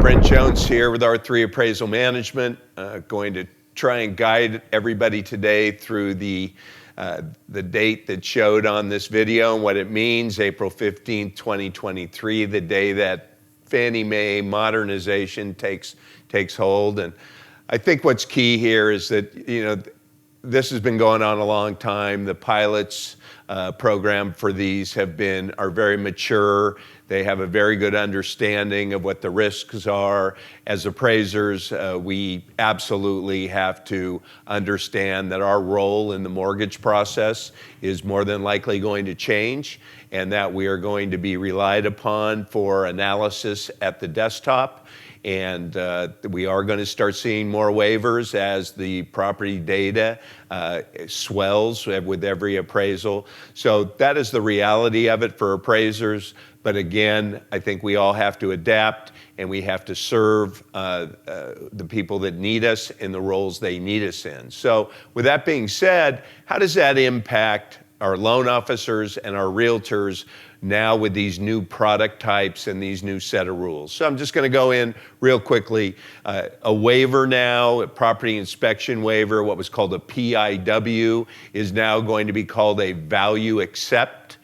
Brent Jones here with R3 Appraisal Management. Going to try and guide everybody today through the date that showed on this video and what it means, April 15th, 2023, the day that Fannie Mae modernization takes hold. And I think what's key here is that, this has been going on a long time. The pilots program for these are very mature. They have a very good understanding of what the risks are. As appraisers, we absolutely have to understand that our role in the mortgage process is more than likely going to change, and that we are going to be relied upon for analysis at the desktop. And we are going to start seeing more waivers as the property data swells with every appraisal. So that is the reality of it for appraisers. But again, I think we all have to adapt, and we have to serve the people that need us in the roles they need us in. So with that being said, how does that impact our loan officers and our realtors now with these new product types and these new set of rules? So I'm just going to go in real quickly. A waiver now, a property inspection waiver, what was called a PIW, is now going to be called a value accept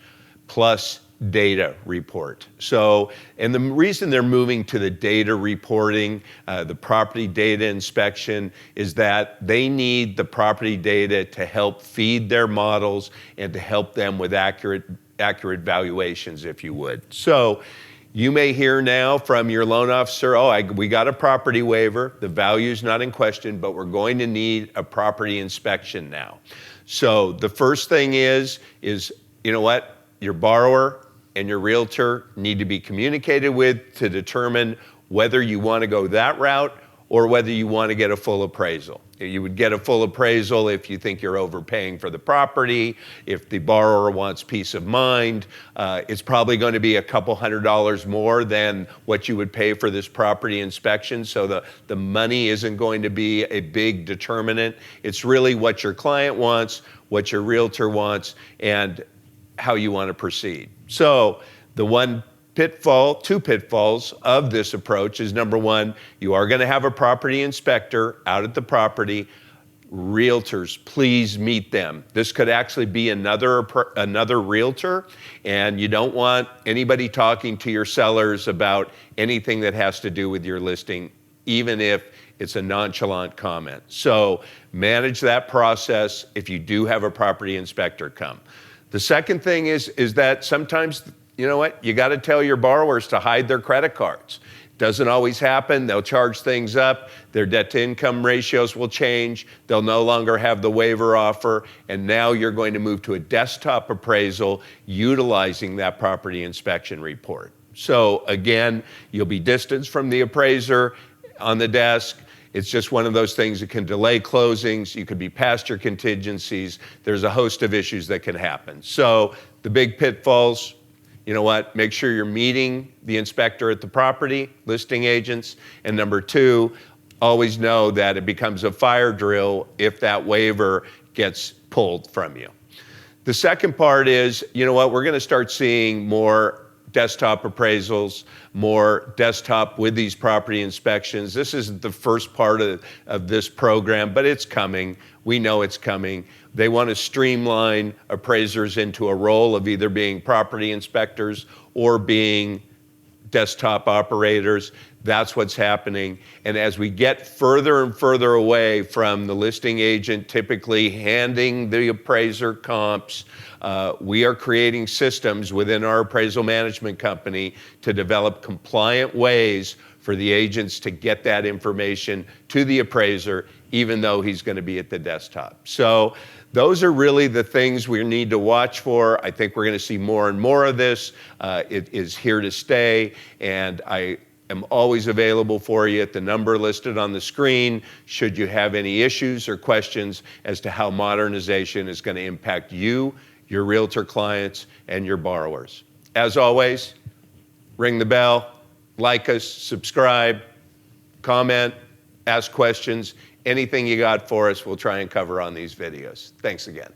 plus data report. So, and the reason they're moving to the data reporting, the property data inspection, is that they need the property data to help feed their models and to help them with accurate valuations, if you would. So you may hear now from your loan officer, we got a property waiver, the value's not in question, but we're going to need a property inspection now. So the first thing is your borrower and your realtor need to be communicated with to determine whether you want to go that route or whether you want to get a full appraisal. You would get a full appraisal if you think you're overpaying for the property. If the borrower wants peace of mind, it's probably going to be a couple $100 more than what you would pay for this property inspection. So the money isn't going to be a big determinant. It's really what your client wants, what your realtor wants, and how you want to proceed. So two pitfalls of this approach is, number one, you are going to have a property inspector out at the property. Realtors, please meet them. This could actually be another realtor, and you don't want anybody talking to your sellers about anything that has to do with your listing, even if it's a nonchalant comment. So manage that process if you do have a property inspector come. The second thing is that sometimes, you got to tell your borrowers to hide their credit cards. Doesn't always happen. They'll charge things up. Their debt to income ratios will change. They'll no longer have the waiver offer. And now you're going to move to a desktop appraisal utilizing that property inspection report. So again, you'll be distanced from the appraiser on the desk. It's just one of those things that can delay closings. You could be past your contingencies. There's a host of issues that can happen. So the big pitfalls, make sure you're meeting the inspector at the property, listing agents. And number two, always know that it becomes a fire drill if that waiver gets pulled from you. The second part is, we're going to start seeing more desktop appraisals, more desktop with these property inspections. This isn't the first part of this program, but it's coming. We know it's coming. They want to streamline appraisers into a role of either being property inspectors or being desktop operators. That's what's happening. And as we get further and further away from the listing agent typically handing the appraiser comps, we are creating systems within our appraisal management company to develop compliant ways for the agents to get that information to the appraiser, even though he's going to be at the desktop. So those are really the things we need to watch for. I think we're going to see more and more of this. It is here to stay, and I am always available for you at the number listed on the screen should you have any issues or questions as to how modernization is going to impact you, your realtor clients, and your borrowers. As always, ring the bell, like us, subscribe, comment, ask questions. Anything you got for us, we'll try and cover on these videos. Thanks again.